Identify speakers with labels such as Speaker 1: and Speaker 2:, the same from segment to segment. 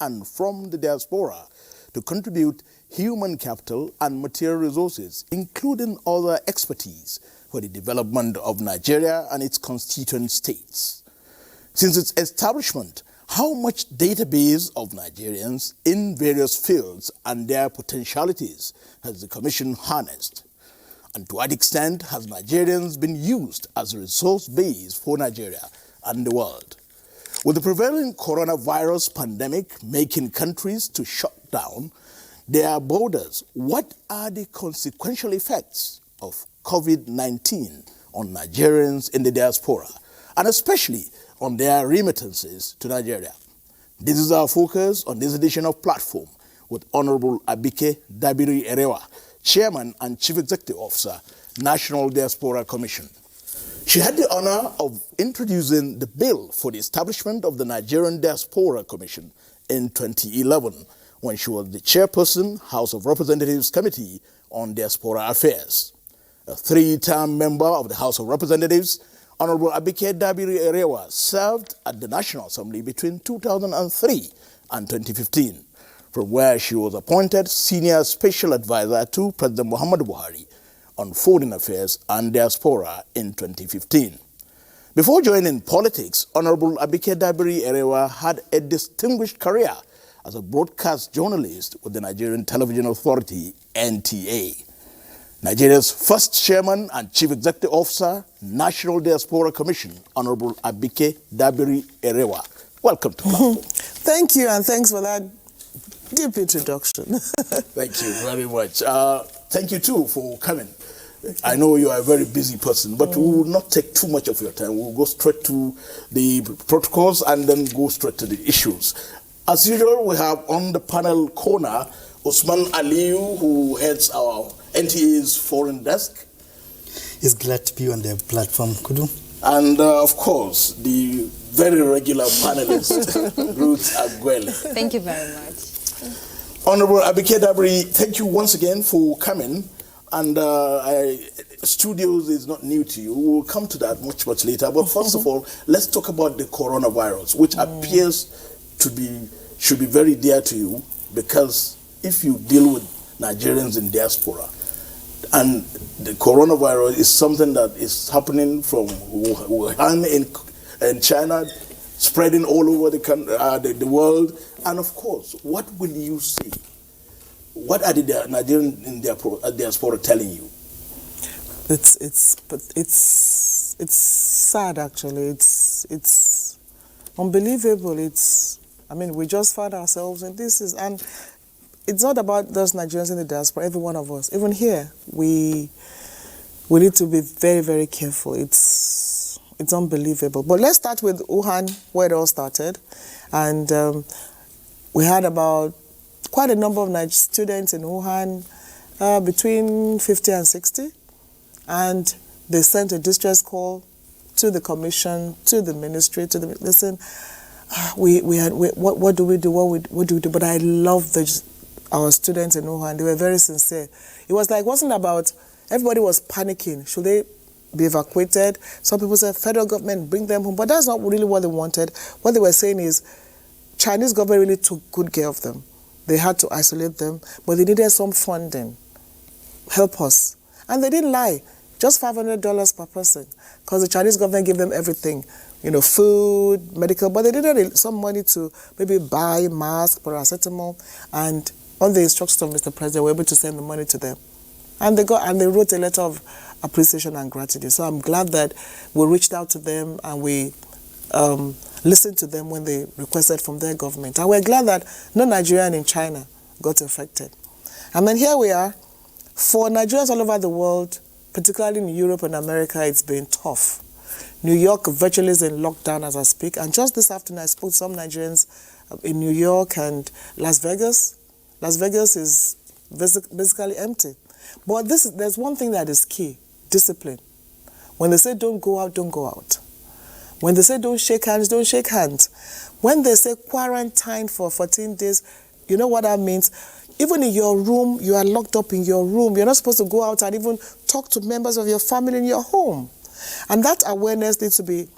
Speaker 1: and from the diaspora to contribute human capital and material resources, including other expertise, for the development of Nigeria and its constituent states. Since its establishment, how much database of Nigerians in various fields and their potentialities has the Commission harnessed? And to what extent has Nigerians been used as a resource base for Nigeria and the world? With the prevailing coronavirus pandemic making countries to shut down their borders, what are the consequential effects of COVID-19 on Nigerians in the diaspora, and especially on their remittances to Nigeria? This is our focus on this edition of Platform with Honorable Abike Dabiri Erewa, Chairman and Chief Executive Officer, National Diaspora Commission. She had the honor of introducing the bill for the establishment of the Nigerian Diaspora Commission in 2011, when she was the chairperson, House of Representatives Committee on Diaspora Affairs. A three-term member of the House of Representatives, Honorable Abike Dabiri Erewa served at the National Assembly between 2003 and 2015, from where she was appointed Senior Special Advisor to President Muhammadu Buhari on Foreign Affairs and Diaspora in 2015. Before joining politics, Honorable Abike Dabiri Erewa had a distinguished career as a broadcast journalist with the Nigerian Television Authority, NTA. Nigeria's first chairman and chief executive officer, National Diaspora Commission, Honorable Abike Dabiri Erewa. Welcome to Platform.
Speaker 2: Thank you, and thanks for that deep introduction.
Speaker 1: Thank you very much. Thank you too for coming. I know you are a very busy person, but we will not take too much of your time. We'll go straight to the protocols and then go straight to the issues. As usual, we have on the panel corner Usman Aliyu, who heads our NTA's foreign desk.
Speaker 3: It's glad to be on the platform, Kudu.
Speaker 1: And of course, the very regular panelist, Ruth Aguele.
Speaker 4: Thank you very much.
Speaker 1: Honorable Abike Dabiri, thank you once again for coming. And studios is not new to you. We'll come to that much later. But first of all, let's talk about the coronavirus, which appears to be, should be very dear to you, because if you deal with Nigerians in diaspora, and the coronavirus is something that is happening from Wuhan in China, spreading all over the world, and of course, what will you say? What are the Nigerians in diaspora telling you?
Speaker 2: It's sad, actually. It's unbelievable. I mean, we just find ourselves in this, and it's not about those Nigerians in the diaspora. Every one of us, even here, we need to be very, very careful. It's unbelievable. But let's start with Wuhan, where it all started, and we had about quite a number of students in Wuhan, between 50 and 60, and they sent a distress call to the commission, to the ministry, listen, what do we do? What do we do? But I love our students in Wuhan. They were very sincere. It wasn't about, everybody was panicking. Should they be evacuated? Some people said, federal government, bring them home. But that's not really what they wanted. What they were saying is, Chinese government really took good care of them. They had to isolate them, but they needed some funding. Help us. And they didn't lie. Just $500 per person, because the Chinese government gave them everything. Food, medical, but they needed some money to maybe buy masks, paracetamol, and on the instructions of Mr. President, we were able to send the money to them. And they wrote a letter of appreciation and gratitude. So I'm glad that we reached out to them and we listened to them when they requested from their government. And we're glad that no Nigerian in China got affected. And then here we are. For Nigerians all over the world, particularly in Europe and America, it's been tough. New York virtually is in lockdown as I speak. And just this afternoon, I spoke to some Nigerians in New York and Las Vegas. Las Vegas is basically empty. But there's one thing that is key, discipline. When they say don't go out, don't go out. When they say don't shake hands, don't shake hands. When they say quarantine for 14 days, you know what that means? Even in your room, you are locked up in your room. You're not supposed to go out and even talk to members of your family in your home. And that awareness needs to be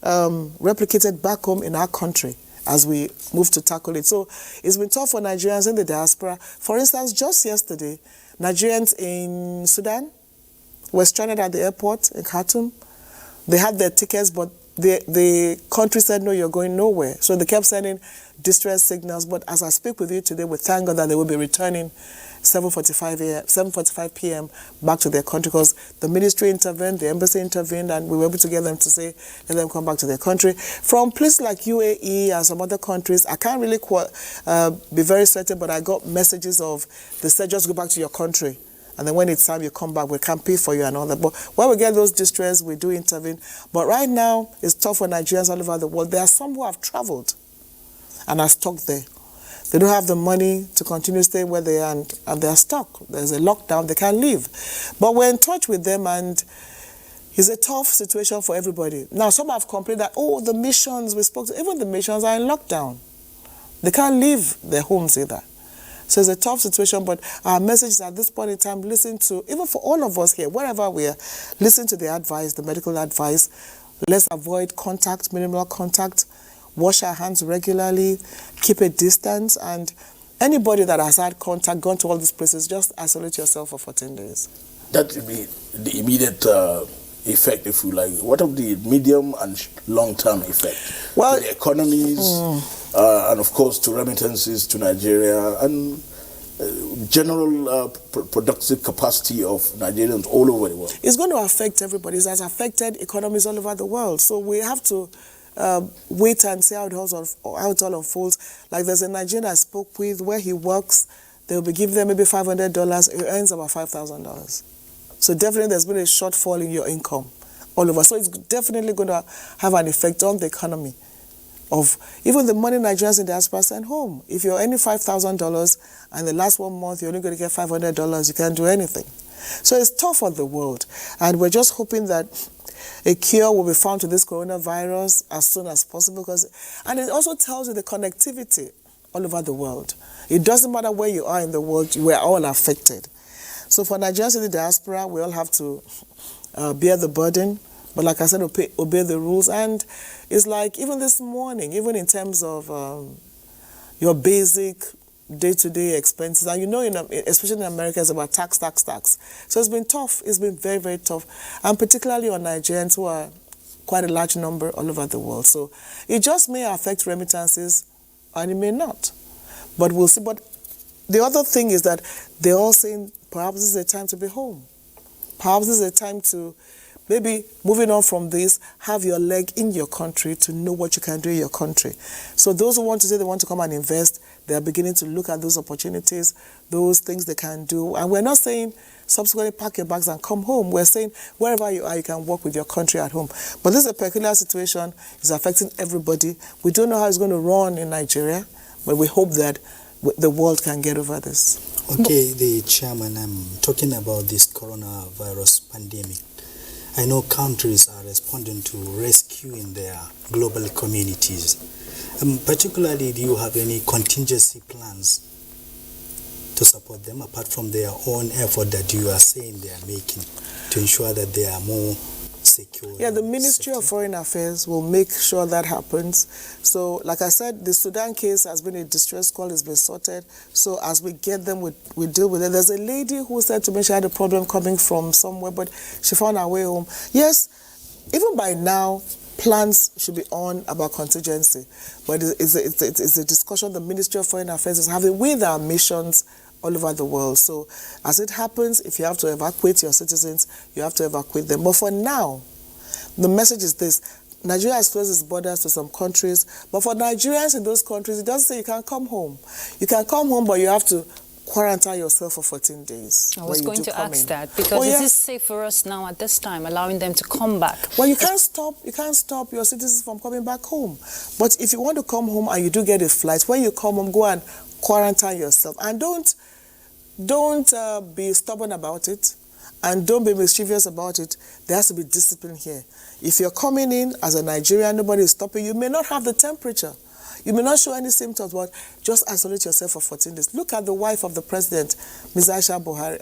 Speaker 2: replicated back home in our country as we move to tackle it. So it's been tough for Nigerians in the diaspora. For instance, just yesterday, Nigerians in Sudan were stranded at the airport in Khartoum. They had their tickets, but the country said, no, you're going nowhere. So they kept sending distress signals. But as I speak with you today, we thank God that they will be returning 7:45 p.m. back to their country, because the ministry intervened, the embassy intervened, and we were able to get them to say, let them come back to their country. From places like UAE and some other countries, I can't really be very certain, but I got messages of, they said, just go back to your country. And then when it's time you come back, we can pay for you and all that. But when we get those distress, we do intervene. But right now, it's tough for Nigerians all over the world. There are some who have traveled and are stuck there. They don't have the money to continue staying where they are, and they're stuck. There's a lockdown, they can't leave. But we're in touch with them, and it's a tough situation for everybody. Now, some have complained that, oh, the missions, we spoke to, even the missions are in lockdown. They can't leave their homes either. So it's a tough situation, but our message is at this point in time, listen to, even for all of us here, wherever we are, listen to the advice, the medical advice. Let's avoid contact, minimal contact. Wash our hands regularly, keep a distance, and anybody that has had contact, gone to all these places, just isolate yourself for 14 days.
Speaker 1: That would be the immediate effect, if you like. What of the medium and long-term effect?
Speaker 2: Well,
Speaker 1: to the economies, and of course to remittances to Nigeria, and general productive capacity of Nigerians all over the world.
Speaker 2: It's going to affect everybody. It has affected economies all over the world. So we have to wait and see how it all unfolds. Like there's a Nigerian I spoke with where he works, they'll be giving them maybe $500, he earns about $5,000. So definitely there's been a shortfall in your income all over. So it's definitely going to have an effect on the economy of even the money Nigerians in the diaspora send home. If you're earning $5,000 and the last 1 month you're only going to get $500, you can't do anything. So it's tough for the world. And we're just hoping that a cure will be found to this coronavirus as soon as possible. And it also tells you the connectivity all over the world. It doesn't matter where you are in the world, we're all affected. So for Nigerians in the diaspora, we all have to bear the burden. But like I said, obey the rules. And it's like even this morning, even in terms of your basic day-to-day expenses, and you know, especially in America, it's about tax. So it's been tough. It's been very, very tough. And particularly on Nigerians who are quite a large number all over the world. So it just may affect remittances and it may not. But we'll see. But the other thing is that they're all saying perhaps this is a time to be home. Perhaps this is a time to maybe, moving on from this, have your leg in your country to know what you can do in your country. So those who want to say they want to come and invest, they are beginning to look at those opportunities, those things they can do. And we're not saying subsequently pack your bags and come home. We're saying wherever you are, you can work with your country at home. But this is a peculiar situation. It's affecting everybody. We don't know how it's going to run in Nigeria, but we hope that the world can get over this.
Speaker 3: Okay, the chairman, I'm talking about this coronavirus pandemic. I know countries are responding to rescuing their global communities. Particularly, do you have any contingency plans to support them apart from their own effort that you are saying they are making to ensure that they are more secure?
Speaker 2: Yeah, the Ministry of Foreign Affairs will make sure that happens. So, like I said, the Sudan case has been a distress call, it's been sorted. So as we get them, we deal with it. There's a lady who said to me she had a problem coming from somewhere, but she found her way home. Yes, even by now, plans should be on about contingency. But it's a discussion the Ministry of Foreign Affairs is having with our missions all over the world. So as it happens, if you have to evacuate your citizens, you have to evacuate them. But for now, the message is this. Nigeria has closed its borders to some countries, but for Nigerians in those countries, it doesn't say you can come home. You can come home, but you have to quarantine yourself for 14 days.
Speaker 4: I was going to ask that, because is this safe for us now at this time, allowing them to come back?
Speaker 2: Well, you can't stop your citizens from coming back home. But if you want to come home and you do get a flight, when you come home, go and quarantine yourself. And don't be stubborn about it, and don't be mischievous about it. There has to be discipline here. If you're coming in as a Nigerian, nobody is stopping you. You may not have the temperature. You may not show any symptoms, but just isolate yourself for 14 days. Look at the wife of the president, Ms. Aisha Buhari,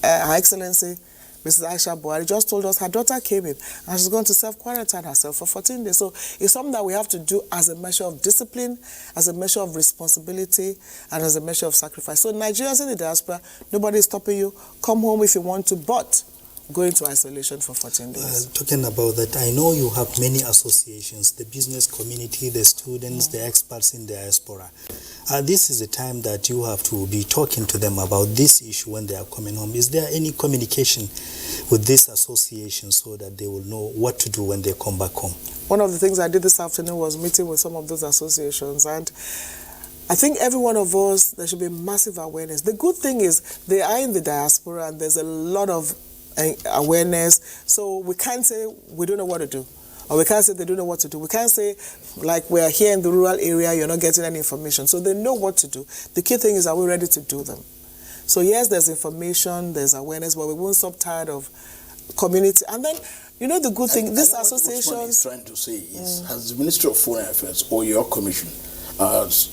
Speaker 2: Her Excellency, Mrs. Aisha Buhari just told us her daughter came in and she's going to self-quarantine herself for 14 days. So it's something that we have to do as a measure of discipline, as a measure of responsibility, and as a measure of sacrifice. So Nigerians in the diaspora, nobody is stopping you. Come home if you want to, but go into isolation for 14 days.
Speaker 3: Talking about that, I know you have many associations, the business community, the students, the experts in the diaspora. This is a time that you have to be talking to them about this issue when they are coming home. Is there any communication with this association so that they will know what to do when they come back home?
Speaker 2: One of the things I did this afternoon was meeting with some of those associations, and I think every one of us, there should be massive awareness. The good thing is they are in the diaspora and there's a lot of awareness, so we can't say we don't know what to do, or we can't say they don't know what to do. We can't say like we're here in the rural area, you're not getting any information. So they know what to do. The key thing is, are we ready to do them? So yes, there's information, there's awareness, but we won't stop tired of community. And then, you know, the good thing, this association
Speaker 1: is trying to say is, has the Ministry of Foreign Affairs or your commission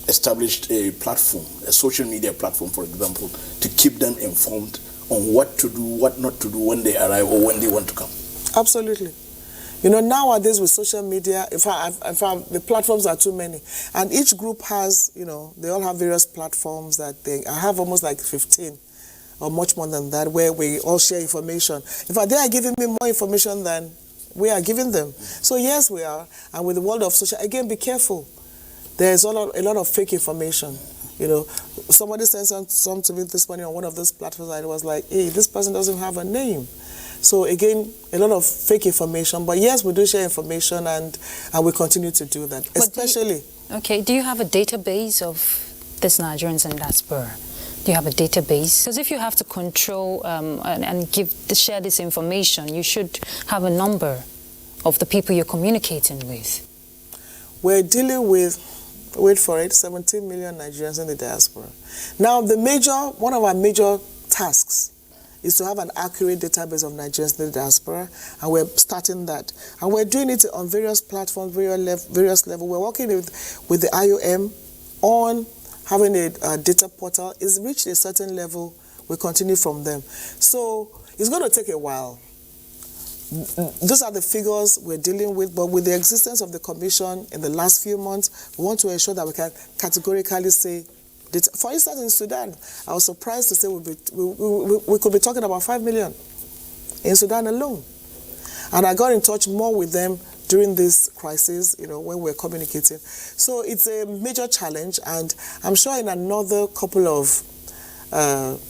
Speaker 1: established a platform, a social media platform, for example, to keep them informed on what to do, what not to do when they arrive or when they want to come? Absolutely.
Speaker 2: You know, nowadays with social media, in fact, the platforms are too many. And each group has, you know, they all have various platforms that I have almost like 15 or much more than that, where we all share information. In fact, they are giving me more information than we are giving them. So yes, we are. And with the world of social, again, be careful. There's a lot of fake information. You know, somebody sent some to me this morning on one of those platforms, and it was like, hey, this person doesn't have a name. So again, a lot of fake information. But yes, we do share information, and we continue to do that, especially.
Speaker 4: Do you have a database of these Nigerians in diaspora? Do you have a database? Because if you have to control and share this information, you should have a number of the people you're communicating with.
Speaker 2: We're dealing with, wait for it, 17 million Nigerians in the diaspora. Now, one of our major tasks is to have an accurate database of Nigerians in the diaspora, and we're starting that. And we're doing it on various platforms, various levels. We're working with the IOM on having a data portal. It's reached a certain level, we continue from them. So it's going to take a while. Those are the figures we're dealing with, but with the existence of the commission in the last few months, we want to ensure that we can categorically say, for instance, in Sudan, I was surprised to say we could be talking about 5 million in Sudan alone. And I got in touch more with them during this crisis, you know, when we're communicating. So it's a major challenge, and I'm sure in another couple of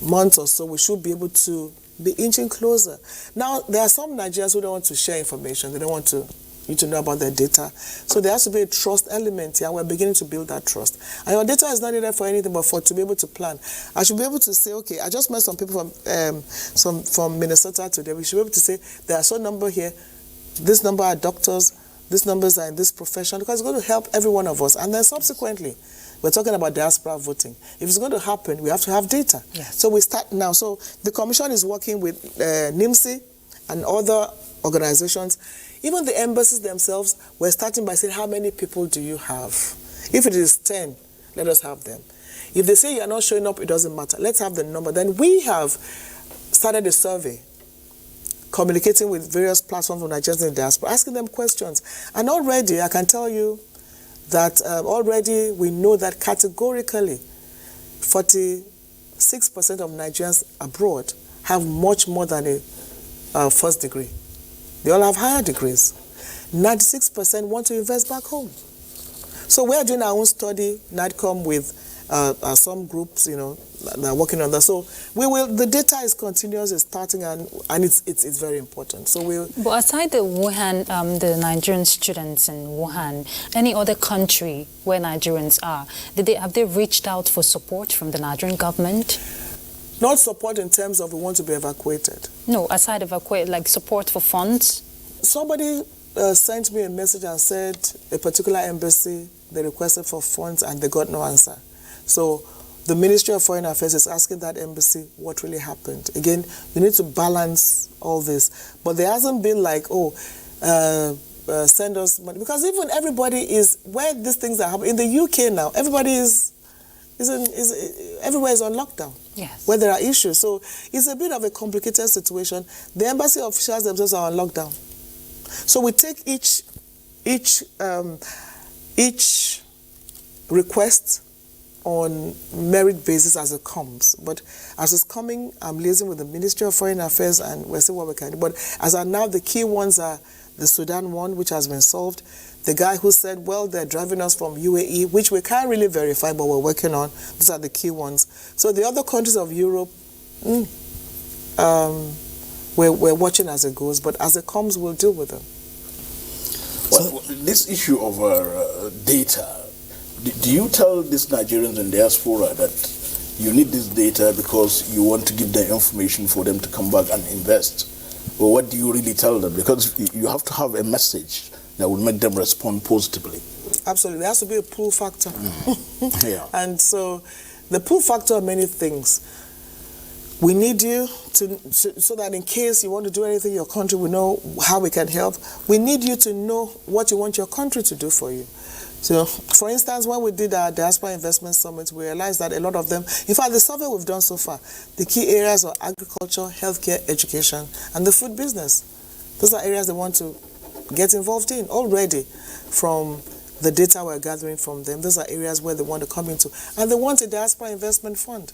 Speaker 2: months or so, we should be able to be inching closer. Now, there are some Nigerians who don't want to share information. They don't want you to know about their data. So there has to be a trust element here. We're beginning to build that trust. And your data is not needed for anything but to be able to plan. I should be able to say, okay, I just met some people from Minnesota today. We should be able to say, there are some number here. This number are doctors. These numbers are in this profession, because it's going to help every one of us. And then subsequently, we're talking about diaspora voting. If it's going to happen, we have to have data.
Speaker 4: Yes.
Speaker 2: So we start now. So the commission is working with NIMSI and other organizations. Even the embassies themselves, we're starting by saying, how many people do you have? If it is 10, let us have them. If they say you're not showing up, it doesn't matter. Let's have the number. Then we have started a survey, communicating with various platforms of Nigerians in the diaspora, asking them questions. And already, I can tell you that already we know that categorically 46% of Nigerians abroad have much more than a first degree. They all have higher degrees. 96% want to invest back home. So we are doing our own study, NADCOM, with some groups, you know, that are working on that. So the data is continuous, it's starting, and it's very important. So
Speaker 4: But aside the Wuhan, the Nigerian students in Wuhan, any other country where Nigerians are, have they reached out for support from the Nigerian government?
Speaker 2: Not support in terms of we want to be evacuated.
Speaker 4: No, aside evacuate, like support for funds?
Speaker 2: Somebody sent me a message and said a particular embassy, they requested for funds and they got no answer. So the Ministry of Foreign Affairs is asking that embassy what really happened. Again, we need to balance all this. But there hasn't been like, send us money. Because even everybody is, where these things are happening, in the UK now, everybody is everywhere is on lockdown.
Speaker 4: Yes.
Speaker 2: Where there are issues. So it's a bit of a complicated situation. The embassy officials themselves are on lockdown. So we take each request on merit basis as it comes. But as it's coming, I'm liaising with the Ministry of Foreign Affairs and we'll see what we can do. But as of now, the key ones are the Sudan one, which has been solved. The guy who said, well, they're driving us from UAE, which we can't really verify, but we're working on. These are the key ones. So the other countries of Europe, we're watching as it goes. But as it comes, we'll deal with them.
Speaker 1: Well, this issue of data, do you tell these Nigerians in diaspora that you need this data because you want to give them information for them to come back and invest? Or what do you really tell them? Because you have to have a message that will make them respond positively.
Speaker 2: Absolutely. There has to be a pull factor.
Speaker 1: Yeah.
Speaker 2: And so the pull factor are many things. We need you so that in case you want to do anything in your country, we know how we can help. We need you to know what you want your country to do for you. So, for instance, when we did our Diaspora Investment Summit, we realized that a lot of them, in fact, the survey we've done so far, the key areas are agriculture, healthcare, education, and the food business. Those are areas they want to get involved in already from the data we're gathering from them. Those are areas where they want to come into. And they want a diaspora investment fund.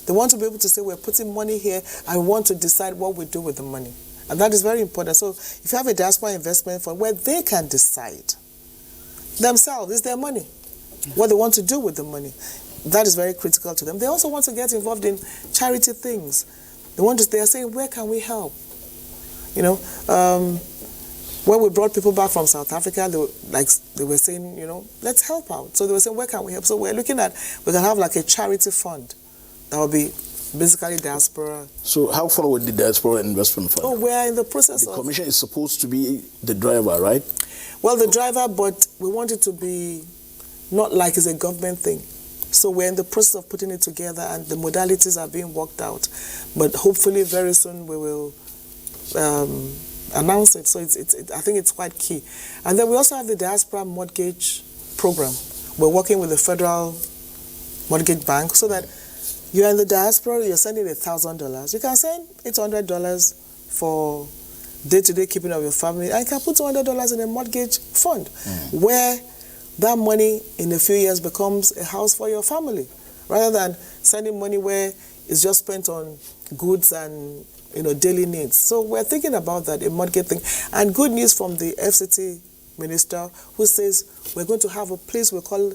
Speaker 2: They want to be able to say, we're putting money here, and we want to decide what we do with the money. And that is very important. So if you have a diaspora investment fund where they can decide themselves, it's their money, what they want to do with the money, that is very critical to them. They also want to get involved in charity things. They are saying, where can we help? You know, when we brought people back from South Africa, they were saying, you know, let's help out. So they were saying, where can we help? So we're looking at, we can have like a charity fund that will be basically diaspora.
Speaker 1: So how far with the Diaspora Investment Fund?
Speaker 2: Oh, we're in the process of...
Speaker 1: The commission is supposed to be the driver, right?
Speaker 2: Well, the driver, but we want it to be not like it's a government thing. So we're in the process of putting it together and the modalities are being worked out. But hopefully very soon we will announce it. So I think it's quite key. And then we also have the Diaspora Mortgage Program. We're working with the Federal Mortgage Bank so that you're in the diaspora, you're sending $1,000. You can send $800 for day-to-day keeping of your family, and you can put $200 in a mortgage fund where that money in a few years becomes a house for your family, rather than sending money where it's just spent on goods and daily needs. So we're thinking about that, a mortgage thing. And good news from the FCT minister who says we're going to have a place we call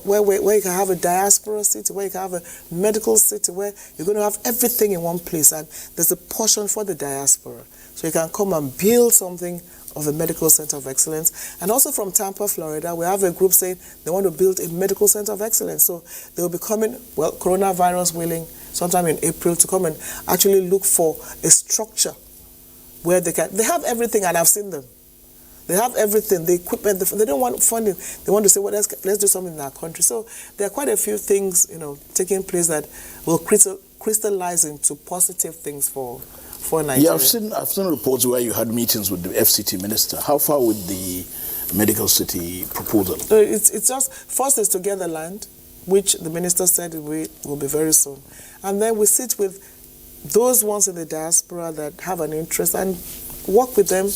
Speaker 2: where you can have a diaspora city, where you can have a medical city, where you're going to have everything in one place, and there's a portion for the diaspora. So you can come and build something of a medical center of excellence. And also from Tampa, Florida, we have a group saying they want to build a medical center of excellence. So they will be coming, well, coronavirus willing, sometime in April, to come and actually look for a structure where they have everything, and I've seen them. They have everything, the equipment. They don't want funding. They want to say, well, let's do something in our country. So there are quite a few things, taking place that will crystallize into positive things for Nigeria.
Speaker 1: Yeah, I've seen reports where you had meetings with the FCT minister. How far with the medical city proposal?
Speaker 2: It's just, first is to get the land, which the minister said will be very soon. And then we sit with those ones in the diaspora that have an interest and work with them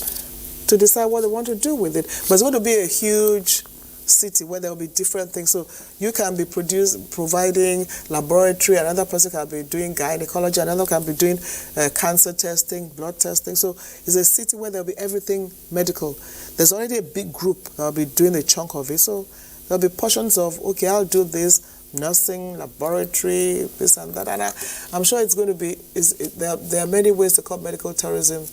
Speaker 2: to decide what they want to do with it. But it's going to be a huge city where there will be different things. So you can be providing laboratory, another person can be doing gynecology, another can be doing cancer testing, blood testing. So it's a city where there will be everything medical. There's already a big group that will be doing a chunk of it. So there'll be portions of, okay, I'll do this, nursing, laboratory, this and that. And I'm sure it's going to be, there are many ways to cut medical tourism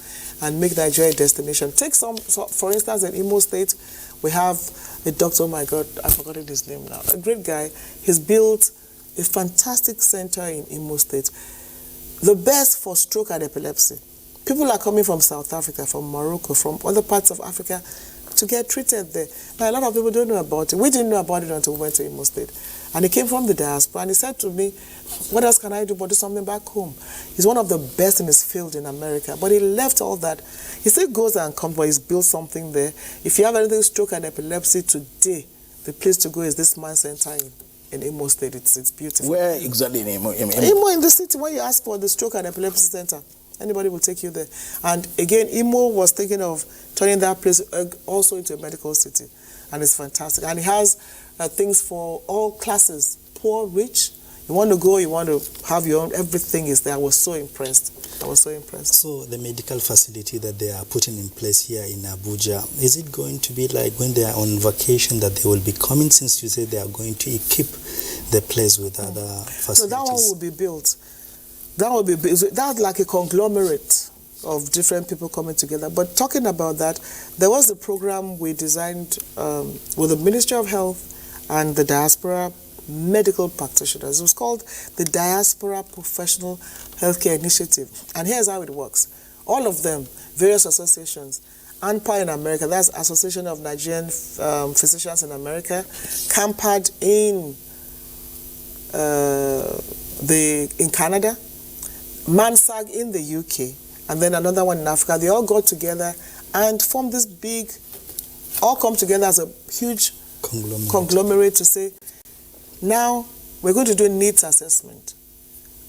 Speaker 2: and make Nigeria a destination. Take some, for instance, in Imo State, we have a doctor, oh my God, I've forgotten his name now, a great guy. He's built a fantastic center in Imo State, the best for stroke and epilepsy. People are coming from South Africa, from Morocco, from other parts of Africa to get treated there. Now, a lot of people don't know about it. We didn't know about it until we went to Imo State. And he came from the diaspora, and he said to me, what else can I do but do something back home? He's one of the best in his field in America, but he left all that. He still goes and comes, but he's built something there. If you have anything stroke and epilepsy today, the place to go is this man center in Imo State. It's beautiful.
Speaker 1: Where exactly in Imo?
Speaker 2: Imo in the city, when you ask for the stroke and epilepsy center, anybody will take you there. And again, Imo was thinking of turning that place also into a medical city. And it's fantastic. And it has things for all classes, poor, rich. You want to go, you want to have your own, everything is there. I was so impressed.
Speaker 3: So the medical facility that they are putting in place here in Abuja, is it going to be like when they are on vacation that they will be coming, since you say they are going to equip the place with other facilities?
Speaker 2: So that one will be built. That's like a conglomerate of different people coming together. But talking about that, there was a program we designed with the Ministry of Health and the diaspora medical practitioners. It was called the Diaspora Professional Healthcare Initiative. And here's how it works. All of them, various associations, ANPA in America, that's Association of Nigerian Physicians in America, CAMPAD in Canada, MANSAG in the UK, and then another one in Africa. They all got together and formed this big, all come together as a huge conglomerate to say, now we're going to do a needs assessment.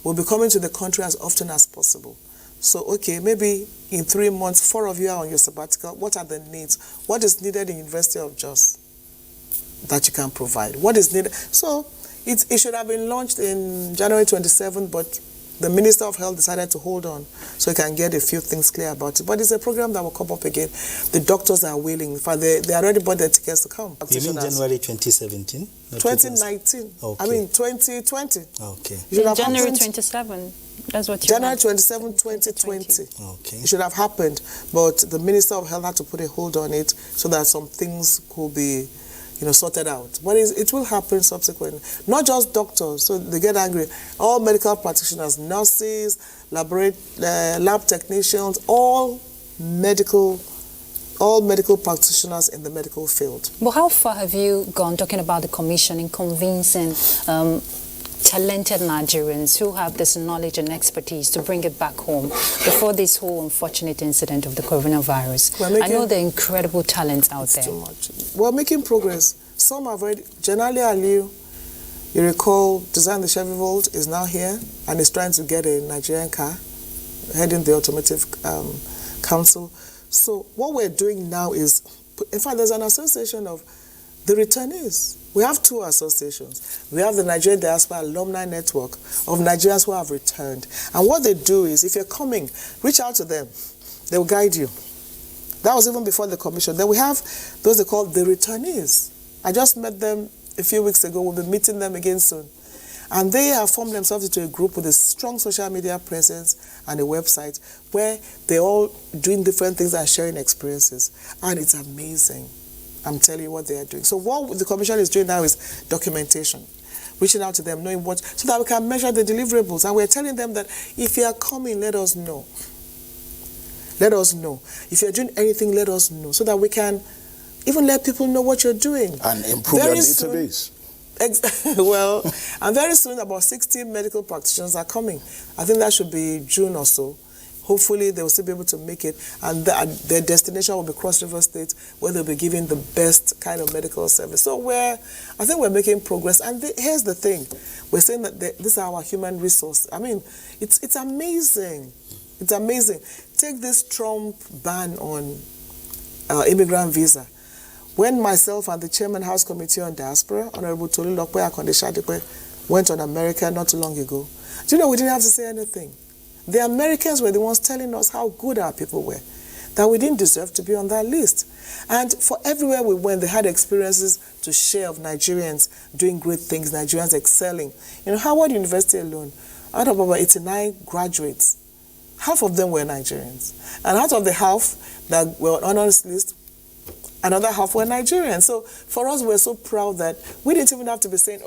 Speaker 2: We'll be coming to the country as often as possible. So, okay, maybe in 3 months, 4 of you are on your sabbatical. What are the needs? What is needed in University of Jos that you can provide? What is needed? So, it should have been launched in January 27, but the Minister of Health decided to hold on so he can get a few things clear about it. But it's a program that will come up again. The doctors are willing. In fact, they already bought their tickets to come.
Speaker 3: You mean January 2017?
Speaker 2: 2019.
Speaker 3: Okay.
Speaker 2: I mean 2020.
Speaker 3: Okay.
Speaker 4: January 27. That's what you
Speaker 2: January 27, 2020.
Speaker 3: Okay.
Speaker 2: It should have happened, but the Minister of Health had to put a hold on it so that some things could be sorted out. But it will happen subsequently. Not just doctors, so they get angry. All medical practitioners, nurses, lab technicians, all medical practitioners in the medical field.
Speaker 4: But how far have you gone talking about the commission in convincing talented Nigerians who have this knowledge and expertise to bring it back home before this whole unfortunate incident of the coronavirus? I know there are incredible talents out there.
Speaker 2: Too much. We're making progress. Some have already. Janali Aliu, you recall, designed the Chevy Volt, is now here and is trying to get a Nigerian car, heading the Automotive Council. So what we're doing now is, in fact, there's an association of the returnees. We have 2 associations. We have the Nigerian Diaspora Alumni Network of Nigerians who have returned. And what they do is, if you're coming, reach out to them. They will guide you. That was even before the commission. Then we have those they call the returnees. I just met them a few weeks ago. We'll be meeting them again soon. And they have formed themselves into a group with a strong social media presence and a website where they're all doing different things and sharing experiences. And it's amazing. I'm telling you what they are doing. So what the commission is doing now is documentation, reaching out to them, knowing what, so that we can measure the deliverables. And we're telling them that if you are coming, let us know. Let us know. If you're doing anything, let us know, so that we can even let people know what you're doing.
Speaker 1: And improve your database.
Speaker 2: Well, and very soon about 60 medical practitioners are coming. I think that should be June or so. Hopefully, they will still be able to make it, and their destination will be Cross River State, where they'll be giving the best kind of medical service. So I think we're making progress. And here's the thing. We're saying that this is our human resource. I mean, it's amazing. It's amazing. Take this Trump ban on immigrant visa. When myself and the Chairman House Committee on Diaspora, Honorable Tolu Lokpe Akonde Shadipe, went on America not too long ago, do you know we didn't have to say anything? The Americans were the ones telling us how good our people were, that we didn't deserve to be on that list. And for everywhere we went, they had experiences to share of Nigerians doing great things, Nigerians excelling. Howard University alone, out of about 89 graduates, half of them were Nigerians. And out of the half that were on honors list, another half were Nigerians. So for us, we're so proud that we didn't even have to be saying,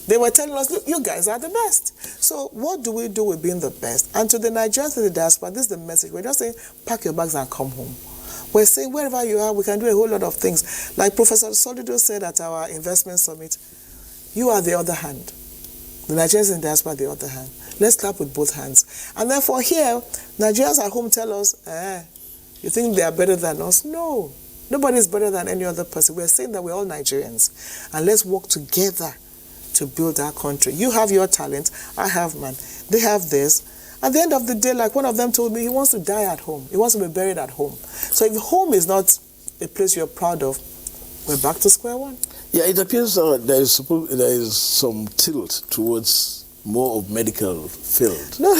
Speaker 2: they were telling us, look, you guys are the best. So what do we do with being the best? And to the Nigerians in the diaspora, this is the message. We're just saying, pack your bags and come home. We're saying, wherever you are, we can do a whole lot of things. Like Professor Solido said at our investment summit, you are the other hand. The Nigerians in the diaspora are the other hand. Let's clap with both hands. And therefore here, Nigerians at home tell us, you think they are better than us? No. Nobody is better than any other person. We're saying that we're all Nigerians. And let's work together to build our country. You have your talent, I have mine. They have this. At the end of the day, like one of them told me, he wants to die at home. He wants to be buried at home. So if home is not a place you're proud of, we're back to square one.
Speaker 1: Yeah, it appears there is some tilt towards more of medical field.
Speaker 2: No.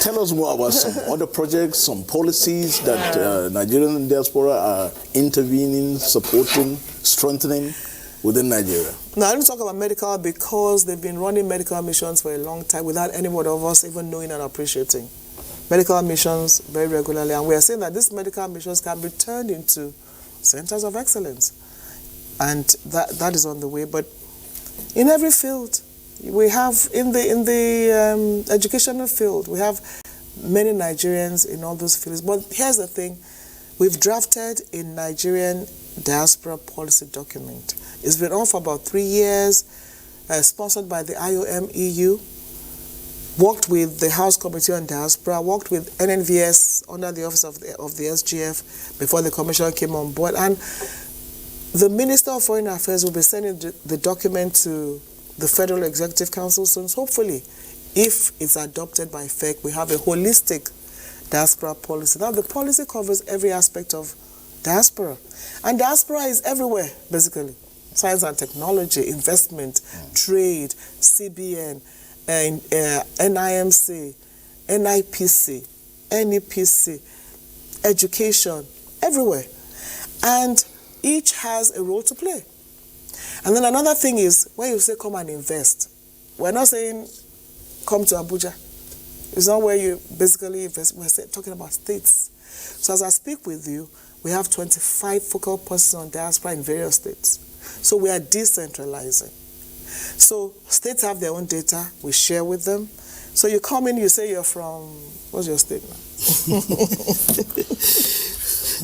Speaker 1: Tell us more about some other projects, some policies that Nigerian diaspora are intervening, supporting, strengthening within Nigeria.
Speaker 2: Now, I don't talk about medical because they've been running medical missions for a long time without any one of us even knowing and appreciating. Medical missions very regularly, and we are saying that these medical missions can be turned into centers of excellence. And that is on the way. But in every field, we have, in the educational field, we have many Nigerians in all those fields. But here's the thing, we've drafted a Nigerian diaspora policy document. It's been on for about 3 years, sponsored by the IOM EU, worked with the House Committee on Diaspora, worked with NNVS under the office of the SGF before the Commission came on board. And the Minister of Foreign Affairs will be sending the document to the Federal Executive Council soon. So hopefully, if it's adopted by FEC, we have a holistic diaspora policy. Now, the policy covers every aspect of diaspora. And diaspora is everywhere, basically. Science and technology, investment, trade, CBN, NIMC, NIPC, NEPC, education, everywhere. And each has a role to play. And then another thing is, when you say come and invest, we're not saying come to Abuja. It's not where you basically invest. We're talking about states. So as I speak with you, we have 25 focal points on diaspora in various states. So we are decentralizing. So states have their own data, we share with them. So you come in, you say you're from, what's your state now?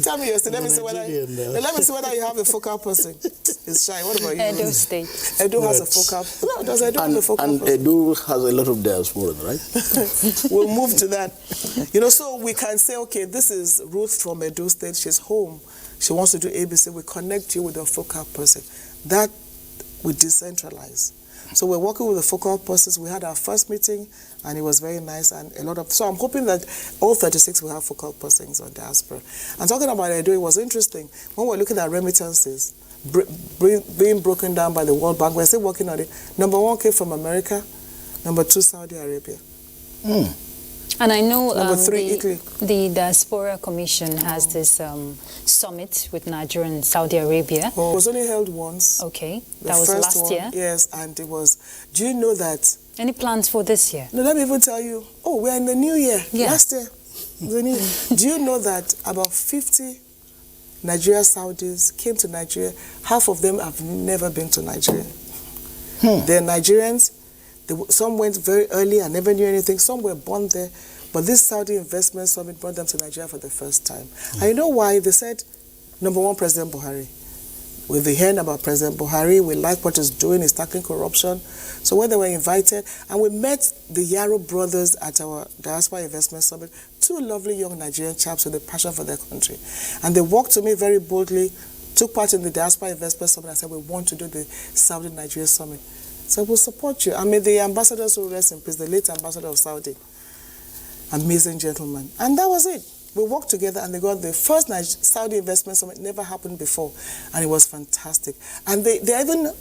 Speaker 2: Tell me your state. Let me see whether you have a focal person. It's shy. What about you?
Speaker 4: Edo State.
Speaker 2: Edo has a focal. No, does Edo have a focal person?
Speaker 1: And Edo has a lot of diaspora, right?
Speaker 2: We'll move to that. So we can say, okay, this is Ruth from Edo State. She's home. She wants to do ABC. We connect you with a focal person. That we decentralize. So we're working with the focal persons. We had our first meeting, and it was very nice, and so I'm hoping that all 36 will have focal persons on diaspora. And talking about Edo, it was interesting. When we're looking at remittances, being broken down by the World Bank, we're still working on it. Number 1 came from America, number 2, Saudi Arabia.
Speaker 4: And I know
Speaker 2: Number 3, Italy.
Speaker 4: The Diaspora Commission has this summit with Nigeria and Saudi Arabia.
Speaker 2: It was only held once.
Speaker 4: Okay,
Speaker 2: The
Speaker 4: that was
Speaker 2: first
Speaker 4: last
Speaker 2: one,
Speaker 4: year.
Speaker 2: Yes, and it was, do you know that?
Speaker 4: Any plans for this year?
Speaker 2: No, let me even tell you, we're in the new year.
Speaker 4: Yeah.
Speaker 2: Last year. Do you know that about 50 Nigeria Saudis came to Nigeria? Half of them have never been to Nigeria. They're Nigerians. Some went very early and never knew anything. Some were born there. But this Saudi Investment Summit brought them to Nigeria for the first time. And you know why? They said, number 1, President Buhari. We've been hearing about President Buhari. We like what he's doing. He's tackling corruption. So when they were invited, and we met the Yaro brothers at our Diaspora Investment Summit, 2 lovely young Nigerian chaps with a passion for their country. And they walked to me very boldly, took part in the Diaspora Investment Summit, and said, we want to do the Saudi Nigeria Summit. So we'll support you. I mean, the ambassadors who rest in peace, the late ambassador of Saudi, amazing gentleman. And that was it. We worked together, and they got the first Saudi Investment Summit. Never happened before, and it was fantastic. And they even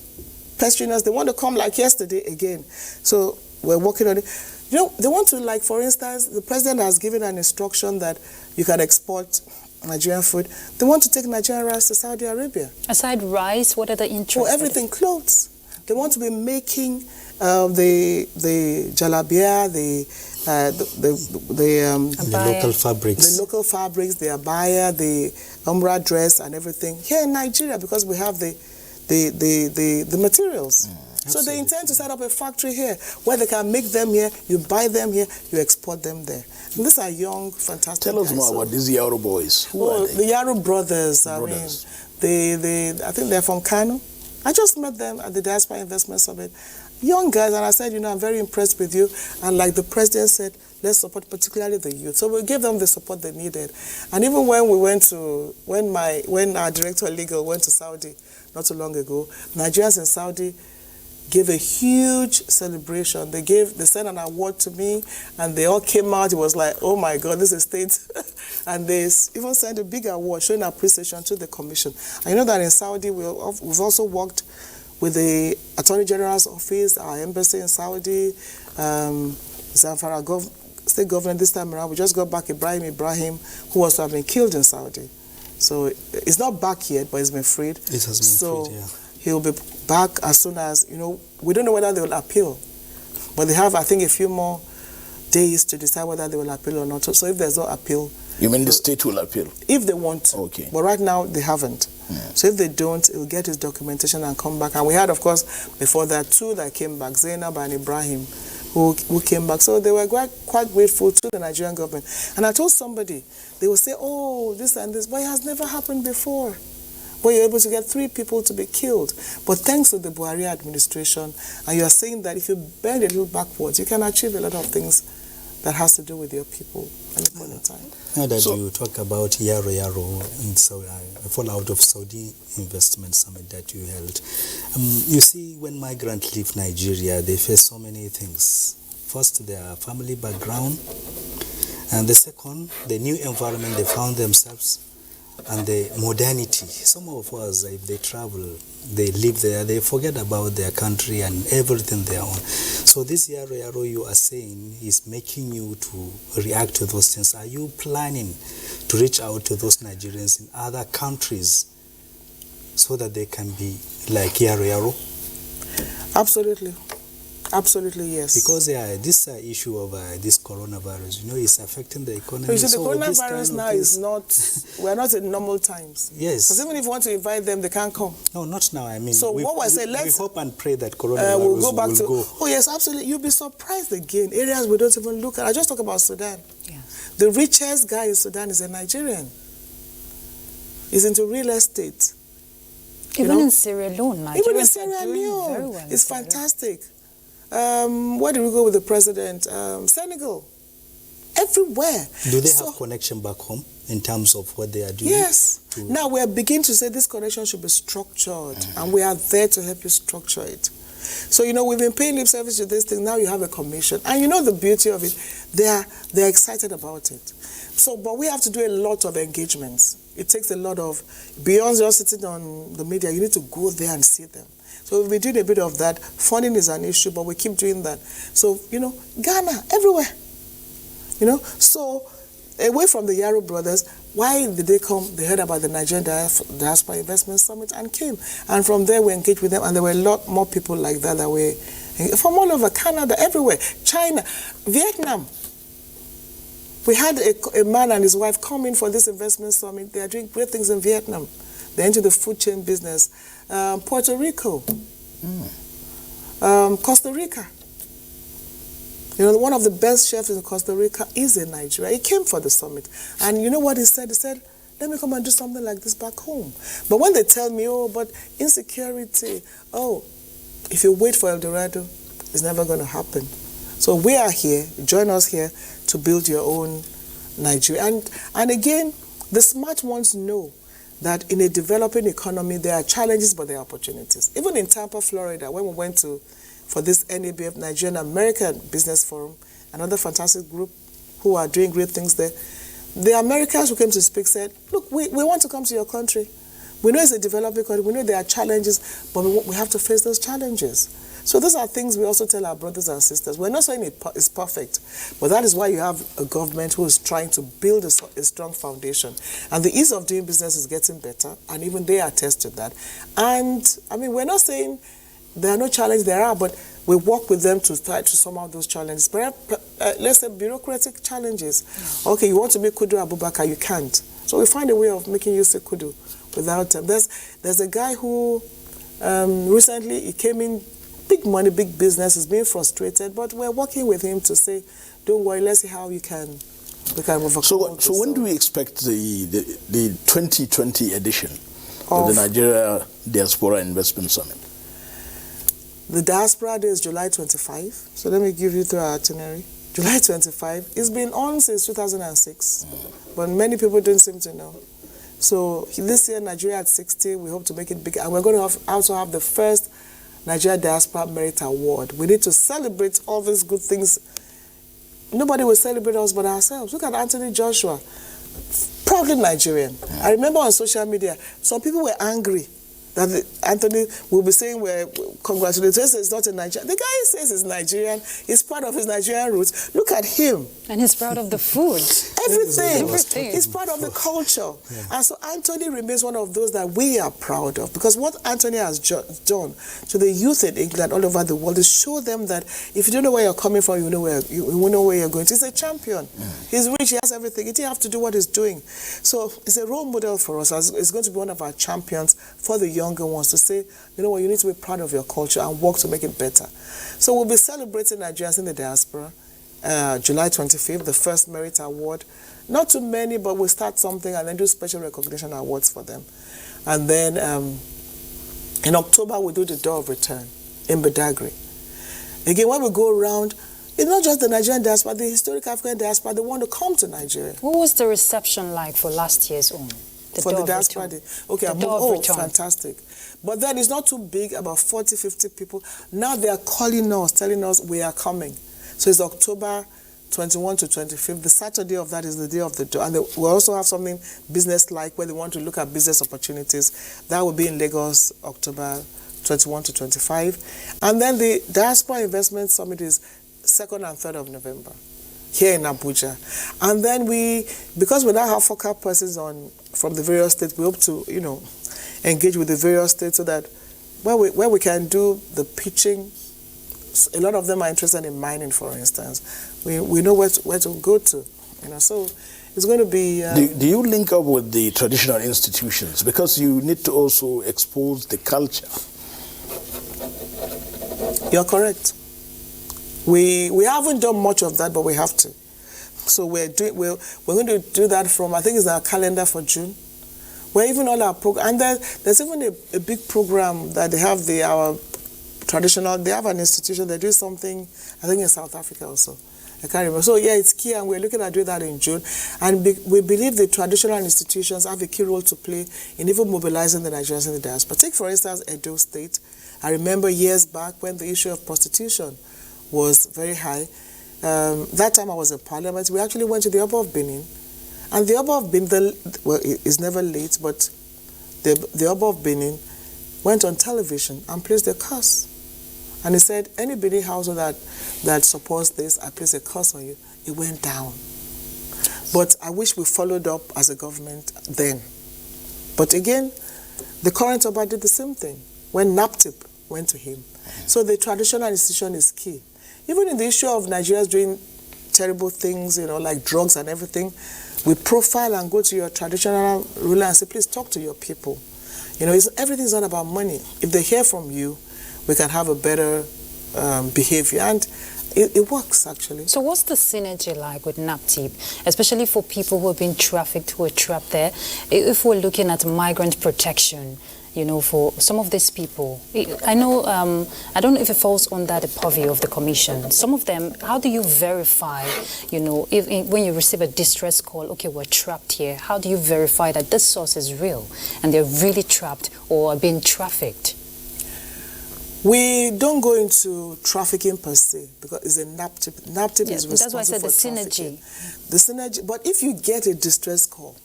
Speaker 2: pestering us. They want to come like yesterday again. So we're working on it. They want to, like, for instance, the president has given an instruction that you can export Nigerian food. They want to take Nigerian rice to Saudi Arabia.
Speaker 4: Aside rice, what are the interests?
Speaker 2: Everything, clothes. They want to be making the jalabia, the
Speaker 3: local fabrics.
Speaker 2: The local fabrics, the abaya, the umrah dress, and everything here in Nigeria, because we have the materials. So they intend to set up a factory here where they can make them here, you buy them here, you export them there. And these are young, fantastic
Speaker 1: Tell us
Speaker 2: guys.
Speaker 1: more about these Yaro boys. Who are they?
Speaker 2: The Yaro brothers. I think they're from Kano. I just met them at the Diaspora Investment Summit. Young guys, and I said, I'm very impressed with you. And like the president said, let's support particularly the youth. So we gave them the support they needed. And even when when our director of legal went to Saudi not too long ago, Nigerians in Saudi gave a huge celebration. They sent an award to me, and they all came out. It was like, oh my God, this is state. And they even sent a big award showing appreciation to the commission. And you know that in Saudi, we've also worked with the Attorney General's office, our embassy in Saudi, Zamfara state government this time around. We just got back Ibrahim, who was to have been killed in Saudi. So it's not back yet, but it's been freed.
Speaker 3: It has been freed, yeah.
Speaker 2: He'll be back as soon as, we don't know whether they will appeal. But they have, I think, a few more days to decide whether they will appeal or not. So if there's no appeal...
Speaker 1: You mean the state will appeal?
Speaker 2: If they want to.
Speaker 1: Okay.
Speaker 2: But right now, they haven't. Yeah. So if they don't, he'll get his documentation and come back. And we had, of course, before that, 2 that came back, Zainab and Ibrahim, who came back. So they were quite grateful to the Nigerian government. And I told somebody, they will say, oh, this and this, but it has never happened before. Where you're able to get 3 people to be killed. But thanks to the Buhari administration, and you are saying that if you bend a little backwards, you can achieve a lot of things that has to do with your people at the point in time.
Speaker 3: Now that you talk about Yaro and so a fallout of Saudi investment summit that you held, you see, when migrants leave Nigeria, they face so many things. First, their family background, and the second, the new environment they found themselves, and the modernity. Some of us, if they travel, they live there, they forget about their country and everything they own. So this Yaro you are saying is making you to react to those things. Are you planning to reach out to those Nigerians in other countries so that they can be like Yaro?
Speaker 2: Absolutely. Absolutely, yes.
Speaker 3: Because this issue of this coronavirus, is affecting the economy.
Speaker 2: You see, the coronavirus now is not, we're not in normal times.
Speaker 3: Yes.
Speaker 2: Because even if you want to invite them, they can't come.
Speaker 3: No, not now. I mean,
Speaker 2: so what was it?
Speaker 3: We hope and pray that coronavirus
Speaker 2: will go back
Speaker 3: will go.
Speaker 2: Oh, yes, absolutely. You'll be surprised again. Areas we don't even look at. I just talk about Sudan.
Speaker 4: Yes.
Speaker 2: The richest guy in Sudan is a Nigerian. He's into real estate.
Speaker 4: Even in Sierra Leone, Nigerians
Speaker 2: even in Sierra Leone,
Speaker 4: very well.
Speaker 2: It's fantastic. Where did we go with the president? Senegal. Everywhere.
Speaker 3: Do they have connection back home in terms of what they are doing?
Speaker 2: Yes. Now we are beginning to say this connection should be structured, and we are there to help you structure it. So, we've been paying lip service to this thing. Now you have a commission. And the beauty of it, they're excited about it. So, but we have to do a lot of engagements. It takes a lot of, beyond just sitting on the media, you need to go there and see them. So we've been doing a bit of that. Funding is an issue, but we keep doing that. So, Ghana, everywhere. So away from the Yaro brothers, why did they come? They heard about the Nigerian Diaspora Investment Summit and came. And from there, we engaged with them, and there were a lot more people like that were from all over Canada, everywhere, China, Vietnam. We had a man and his wife come in for this investment summit. They are doing great things in Vietnam. They're into the food chain business. Puerto Rico, Costa Rica. One of the best chefs in Costa Rica is in Nigeria. He came for the summit. And you know what he said? He said, let me come and do something like this back home. But when they tell me, but insecurity, if you wait for El Dorado, it's never going to happen. So we are here, join us here to build your own Nigeria. And again, the smart ones know that in a developing economy, there are challenges, but there are opportunities. Even in Tampa, Florida, when we went for this NABF, Nigerian American Business Forum, another fantastic group who are doing great things there, the Americans who came to speak said, look, we want to come to your country. We know it's a developing country. We know there are challenges, but we have to face those challenges. So those are things we also tell our brothers and sisters. We're not saying it's perfect, but that is why you have a government who is trying to build a strong foundation. And the ease of doing business is getting better, and even they attest to that. And, we're not saying there are no challenges, there are, but we work with them to try to sum out those challenges. Perhaps, let's say bureaucratic challenges. Okay, you want to make Kudu Abubakar, you can't. So we find a way of making you say Kudu without them. There's a guy who recently, he came in, big money, big business, is being frustrated, but we're working with him to say, don't worry, let's see how we can overcome.
Speaker 1: So when do we expect the 2020 edition of the Nigeria Diaspora Investment Summit?
Speaker 2: The Diaspora Day is July 25. So let me give you through our itinerary. July 25. It's been on since 2006, but many people don't seem to know. So this year, Nigeria at 60, we hope to make it big. And we're going to also have the first Nigeria Diaspora Merit Award. We need to celebrate all these good things. Nobody will celebrate us but ourselves. Look at Anthony Joshua, proudly Nigerian. I remember on social media, some people were angry that Anthony will be saying, we're congratulations, it's not in Nigeria. The guy says he's Nigerian, he's proud of his Nigerian roots. Look at him.
Speaker 4: And he's proud of the food.
Speaker 2: Everything. He's proud of the culture. Yeah. And so Anthony remains one of those that we are proud of, because what Anthony has done to the youth in England all over the world is show them that if you don't know where you're coming from, you know where you're going to. He's a champion. He's rich, he has everything. He didn't have to do what he's doing. So it's a role model for us. It's going to be one of our champions for the younger ones to say, you know what, you need to be proud of your culture and work to make it better. So we'll be celebrating Nigerians in the diaspora. July 25th, the first Merit Award. Not too many, but we'll start something and then do special recognition awards for them. And then in October, we'll do the Door of Return in Badagry. Again, when we go around, it's not just the Nigerian diaspora, the historic African diaspora, they want to come to Nigeria.
Speaker 4: What was the reception like for last year's own?
Speaker 2: For the diaspora day. Okay, fantastic. But then it's not too big, about 40, 50 people. Now they are calling us, telling us we are coming. So it's October 21 to 25th. The Saturday of that is the day of the door. And we also have something business-like where they want to look at business opportunities. That will be in Lagos, October 21 to 25. And then the Diaspora Investment Summit is 2nd and 3rd of November here in Abuja. And then because we now have focal persons from the various states, we hope to, engage with the various states so that where we can do the pitching. A lot of them are interested in mining, for instance. We know where to go to, So it's going to be.
Speaker 1: Do you link up with the traditional institutions, because you need to also expose the culture?
Speaker 2: You're correct. We haven't done much of that, but we have to. So we're going to do that from, I think it's our calendar for June. Where even all our program, and there's even a big program that they have our traditional, they have an institution, they do something, I think in South Africa also. I can't remember. So yeah, it's key, and we're looking at doing that in June. And we believe the traditional institutions have a key role to play in even mobilizing the Nigerians in the diaspora. Take, for instance, Edo State. I remember years back when the issue of prostitution was very high. That time I was in Parliament, we actually went to the Oba of Benin. And the Oba of Benin, it's never late, but the Oba of Benin went on television and placed a curse. And he said, any Benin household that supports this, I place a curse on you. It went down. But I wish we followed up as a government then. But again, the current Oba did the same thing when NAPTIP went to him. So the traditional institution is key. Even in the issue of Nigerians doing terrible things, like drugs and everything, we profile and go to your traditional ruler and say, please talk to your people. Everything's not about money. If they hear from you, we can have a better behavior. And it works, actually.
Speaker 4: So what's the synergy like with NAPTIP, especially for people who have been trafficked, who are trapped there? If we're looking at migrant protection, for some of these people, I know, I don't know if it falls under the purview of the commission. Some of them, how do you verify, when you receive a distress call, okay, we're trapped here, how do you verify that this source is real and they're really trapped or are being trafficked?
Speaker 2: We don't go into trafficking per se, because it's a NAPTIP. NAPTIP is responsible
Speaker 4: that's why I said
Speaker 2: for
Speaker 4: the
Speaker 2: trafficking.
Speaker 4: synergy.
Speaker 2: The synergy. But if you get a distress call,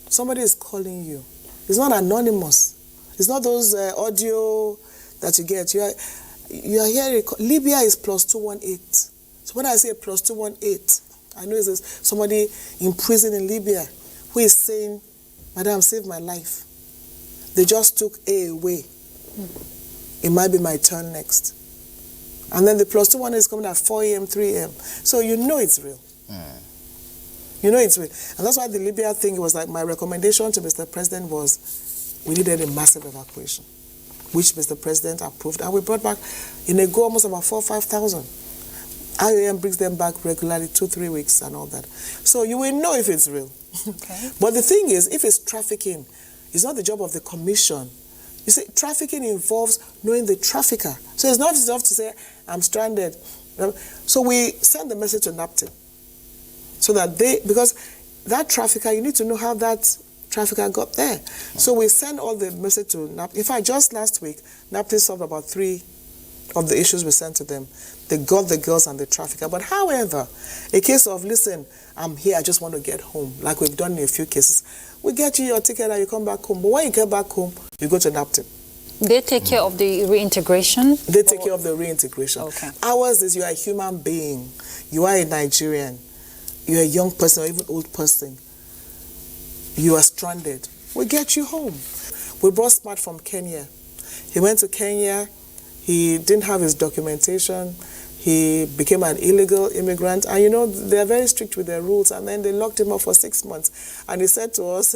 Speaker 2: somebody is calling you. It's not anonymous. It's not those audio that you get. You are hearing. Libya is +218. So when I say +218, I know it's somebody in prison in Libya who is saying, "Madam, save my life. They just took A away. It might be my turn next." And then the +218 is coming at 4 a.m., 3 a.m. So you know it's real. You know it's real. And that's why the Libya thing was like, my recommendation to Mr. President was, we needed a massive evacuation, which Mr. President approved. And we brought back, in a go, almost about 4,000 or 5,000. IOM brings them back regularly, 2-3 weeks and all that. So you will know if it's real.
Speaker 4: Okay.
Speaker 2: But the thing is, if it's trafficking, it's not the job of the commission. You see, trafficking involves knowing the trafficker. So it's not enough to say, I'm stranded. So we send the message to NAPTIP. So that because that trafficker, you need to know how that trafficker got there. So we send all the message to NAP. In fact, just last week, NAPTE solved about 3 of the issues we sent to them. They got the girls and the trafficker. But however, a case of, listen, I'm here, I just want to get home, like we've done in a few cases. We get you your ticket and you come back home. But when you get back home, you go to NAPTE.
Speaker 4: They take care of the reintegration?
Speaker 2: They take care of the reintegration.
Speaker 4: Okay.
Speaker 2: Ours is, you are a human being. You are a Nigerian. You're a young person or even old person. You are stranded. We get you home. We brought Smart from Kenya. He went to Kenya. He didn't have his documentation. He became an illegal immigrant. And you know, they're very strict with their rules. And then they locked him up for 6 months. And he said to us,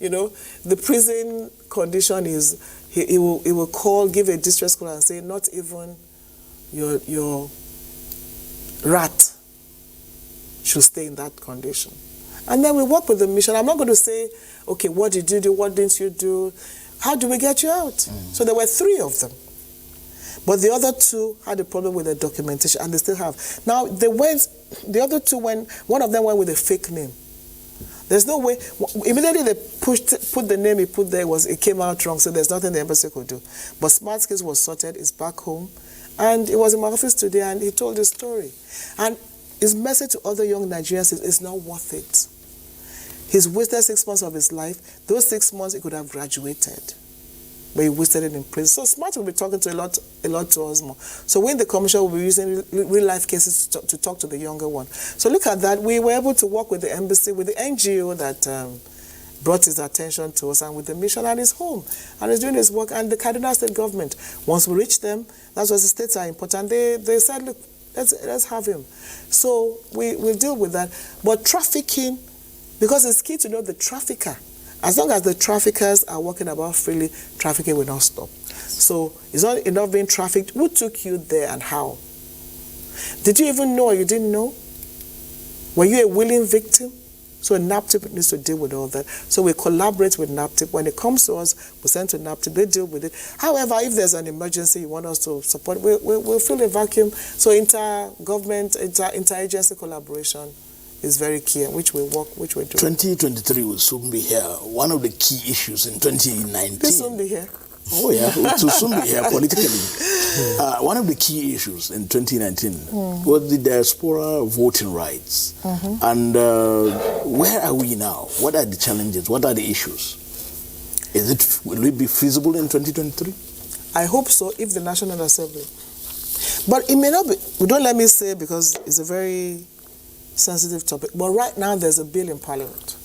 Speaker 2: you know, the prison condition is, he will call, give a distress call and say, not even your rat should stay in that condition. And then we work with the mission. I'm not going to say, okay, what did you do? What didn't you do? How do we get you out? So there were 3 of them. But the other 2 had a problem with their documentation, and they still have. Now, the other 2 one of them went with a fake name. There's no way, immediately they put the name he put there, it came out wrong, so there's nothing the embassy could do. But Smart's case was sorted, it's back home, and he was in my office today, and he told his story. And his message to other young Nigerians is, it's not worth it. He's wasted 6 months of his life. Those 6 months, he could have graduated. But he wasted it in prison. So Smart will be talking to a lot to us more. So when the commission will be using real life cases to talk to the younger one. So look at that. We were able to work with the embassy, with the NGO that brought his attention to us, and with the mission at his home. And he's doing his work. And the Kaduna State government, once we reach them, that's why the states are important. They said, look, let's have him. So we deal with that. But trafficking, because it's key to know the trafficker. As long as the traffickers are walking about freely, trafficking will not stop. So it's not enough being trafficked. Who took you there and how? Did you even know or you didn't know? Were you a willing victim? So NAPTE needs to deal with all that. So we collaborate with NAPTE. When it comes to us, we send to NAPTE, they deal with it. However, if there's an emergency you want us to support, we'll fill a vacuum. So inter-government, inter-agency collaboration is very key, which we work, which we do.
Speaker 1: 2023 will soon be here. One of the key issues in 2019.
Speaker 2: Will soon be here.
Speaker 1: Oh yeah, it will soon be here politically. One of the key issues in 2019 was the diaspora voting rights. And where are we now? What are the challenges? What are the issues? Will it be feasible in 2023?
Speaker 2: I hope so, if the National Assembly. But it may not be. Don't let me say, because it's a very sensitive topic. But right now, there's a bill in Parliament.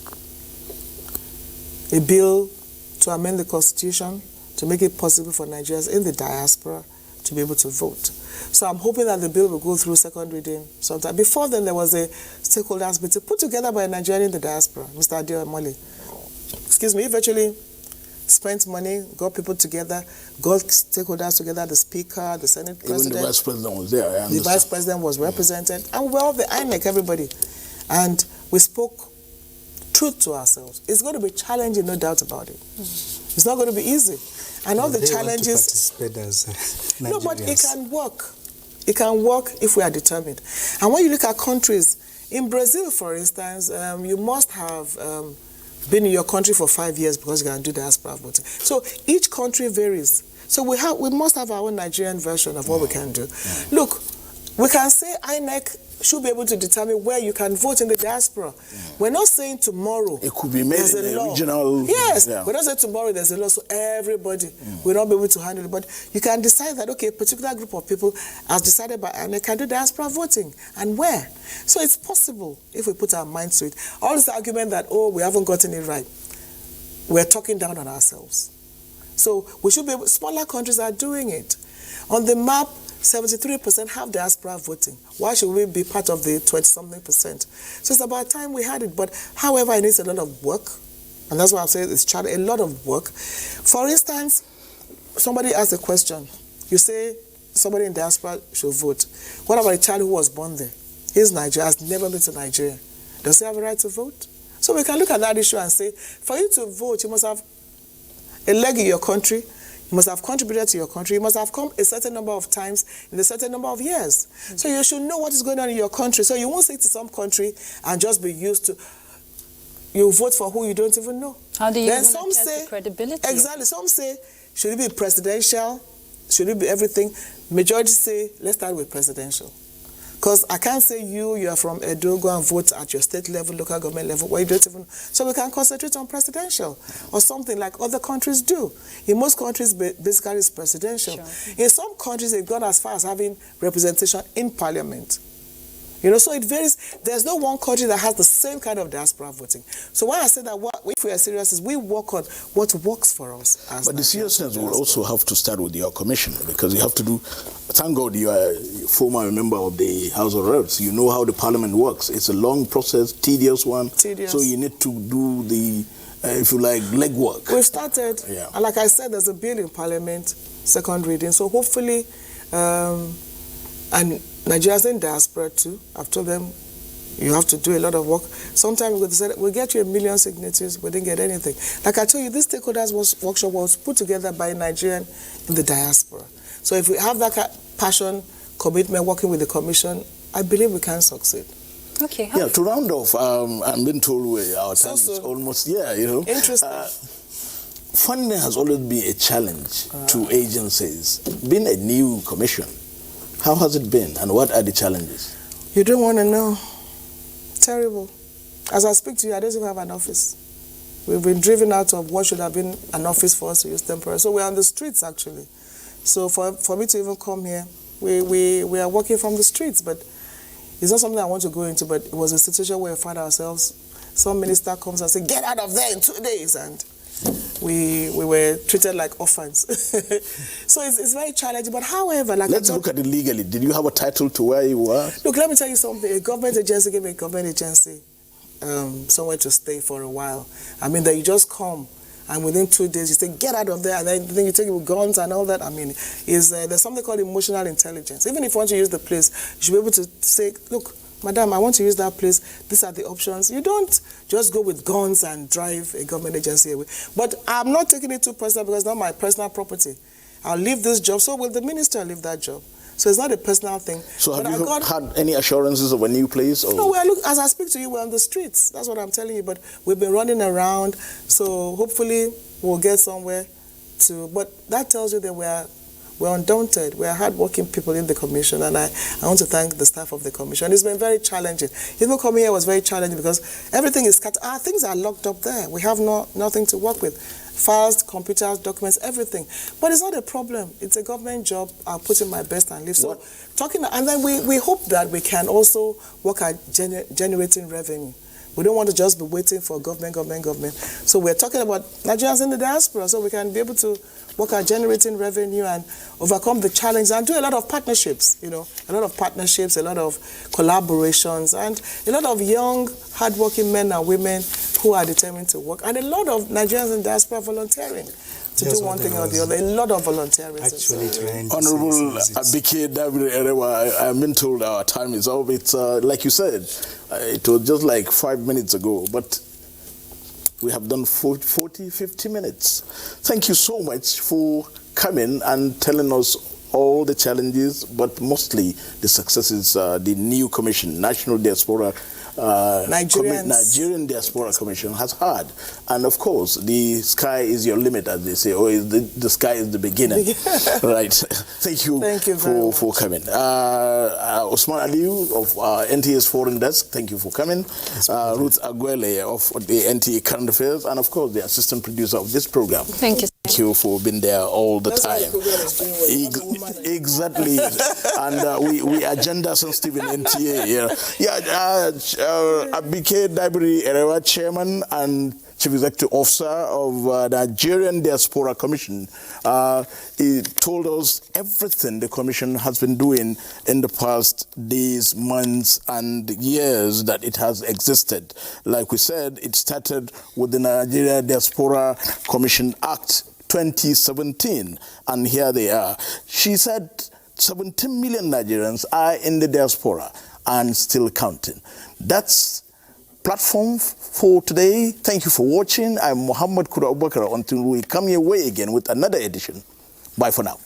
Speaker 2: A bill to amend the Constitution to make it possible for Nigerians in the diaspora to be able to vote. So I'm hoping that the bill will go through second reading sometime. Before then, there was a stakeholders meeting put together by a Nigerian in the diaspora, Mr. Adio Emoli. Excuse me, he virtually spent money, got people together, got stakeholders together, the Speaker, the Senate President.
Speaker 1: Even the Vice President was there,
Speaker 2: The Vice President was represented, and well, the INEC, everybody. And we spoke truth to ourselves. It's going to be challenging, no doubt about it. It's not going to be easy. And all the challenges...
Speaker 3: Want to participate as
Speaker 2: no, but it can work. It can work if we are determined. And when you look at countries, in Brazil, for instance, you must have been in your country for 5 years because you can do diaspora voting. So each country varies. So we must have our own Nigerian version of what we can do. Look, we can say INEC should be able to determine where you can vote in the diaspora. We're not saying tomorrow
Speaker 1: it could be made in a regional...
Speaker 2: Yes, we're not saying tomorrow there's a law, so everybody will not be able to handle it. But you can decide that, okay, a particular group of people, as decided by INEC, can do diaspora voting. And where? So it's possible if we put our minds to it. All this argument that, oh, we haven't gotten it right, we're talking down on ourselves. So we should be able... Smaller countries are doing it. On the map, 73% have diaspora voting. Why should we be part of the 20-something%? So it's about time we had it. But however, it needs a lot of work. And that's why I'm saying it's a lot of work. For instance, somebody asked a question. You say somebody in diaspora should vote. What about a child who was born there? He's Nigerian, has never been to Nigeria. Does he have a right to vote? So we can look at that issue and say, for you to vote, you must have a leg in your country. You must have contributed to your country. You must have come a certain number of times in a certain number of years. So you should know what is going on in your country. So you won't say to some country and just be used to, you vote for who you don't even know.
Speaker 4: How do you
Speaker 2: Then
Speaker 4: even
Speaker 2: some
Speaker 4: attest
Speaker 2: say
Speaker 4: the credibility?
Speaker 2: exactly. Some say should it be presidential? Should it be everything? Majority say let's start with presidential. Because I can't say you are from Edo, go and vote at your state level, local government level, where you don't even. So we can concentrate on presidential or something like other countries do. In most countries, basically it's presidential.
Speaker 4: Sure.
Speaker 2: In some countries, they've gone as far as having representation in parliament. You know, so it varies. There's no one country that has the same kind of diaspora voting. So when I say that, if we are serious, is we work on what works for us.
Speaker 1: But the seriousness will also have to start with your commission, because you have to do. Thank God you are a former member of the House of Reps. You know how the Parliament works. It's a long process, tedious one.
Speaker 2: Tedious.
Speaker 1: So you need to do the, if you like, legwork.
Speaker 2: We've started,
Speaker 1: Yeah.
Speaker 2: and like I said, there's a bill in Parliament, second reading. So hopefully, and Nigerians in diaspora too, I've told them, you have to do a lot of work. Sometimes we'll get you 1 million signatures, we didn't get anything. Like I told you, this stakeholders workshop was put together by a Nigerian in the diaspora. So if we have that passion, commitment, working with the commission, I believe we can succeed.
Speaker 4: Okay.
Speaker 1: Yeah, to round off, I'm being told our time is
Speaker 2: So.
Speaker 1: almost, you know.
Speaker 2: Interesting.
Speaker 1: Funding has always been a challenge to agencies. Being a new commission, how has it been and what are the challenges?
Speaker 2: You don't want to know. Terrible. As I speak to you, I don't even have an office. We've been driven out of what should have been an office for us to use temporary. So we're on the streets, actually. So for me to even come here, we are working from the streets, but it's not something I want to go into, but it was a situation where we found ourselves. Some minister comes and says, get out of there in 2 days, and we were treated like orphans. So it's very challenging, but however, like
Speaker 1: Let's look at it legally. Did you have a title to where you were?
Speaker 2: Look, let me tell you something. A government agency gave a government agency somewhere to stay for a while. I mean, that you just come and within 2 days you say, get out of there, and then you take it with guns and all that. I mean, there's something called emotional intelligence. Even if you want to use the place, you should be able to say, look, madam, I want to use that place. These are the options. You don't just go with guns and drive a government agency away. But I'm not taking it too personal because it's not my personal property. I'll leave this job, so will the minister leave that job. So it's not a personal thing.
Speaker 1: So have
Speaker 2: But
Speaker 1: you
Speaker 2: I got-
Speaker 1: had any assurances of a new place? Or?
Speaker 2: No, as I speak to you, we're on the streets. That's what I'm telling you. But we've been running around, so hopefully we'll get somewhere to. But that tells you that we're undaunted. We're hardworking people in the commission, and I want to thank the staff of the commission. It's been very challenging. Even coming here was very challenging because everything is cut. Our things are locked up there. We have nothing to work with. Files, computers, documents, everything. But it's not a problem. It's a government job. I'll put in my best and leave. So and then we hope that we can also work at generating revenue. We don't want to just be waiting for government. So we're talking about Nigerians in the diaspora, so we can be able to work at generating revenue and overcome the challenge and do a lot of partnerships, a lot of collaborations, and a lot of young, hardworking men and women who are determined to work, and a lot of Nigerians in diaspora volunteering to do one thing or the other. A lot of volunteering.
Speaker 3: Actually, trying to
Speaker 1: Honorable Abike Dabiri Erewa, I've been told our time is up. It's like you said, it was just like 5 minutes ago, but we have done 40, 50 minutes. Thank you so much for coming and telling us all the challenges, but mostly the successes the new commission, National Diaspora Nigerian Diaspora Commission has had. And of course, the sky is your limit, as they say, or the sky is the beginning. Right. Thank you for coming. Osman Aliyu of NTA's Foreign Desk, thank you for coming. Ruth Aguele of the NTA Current Affairs, and of course, the assistant producer of this program.
Speaker 4: Thank you.
Speaker 1: Thank you for being there all the time. Exactly. And we are gender sensitive in NTA. Abike Dabiri Erewa, Chairman and Chief Executive Officer of Nigerian Diaspora Commission, he told us everything the Commission has been doing in the past days, months, and years that it has existed. Like we said, it started with the Nigeria Diaspora Commission Act 2017, and here they are. She said 17 million Nigerians are in the diaspora and still counting. That's platform for today. Thank you for watching. I'm Muhammad Kura Abubakar. Until we come your way again with another edition. Bye for now.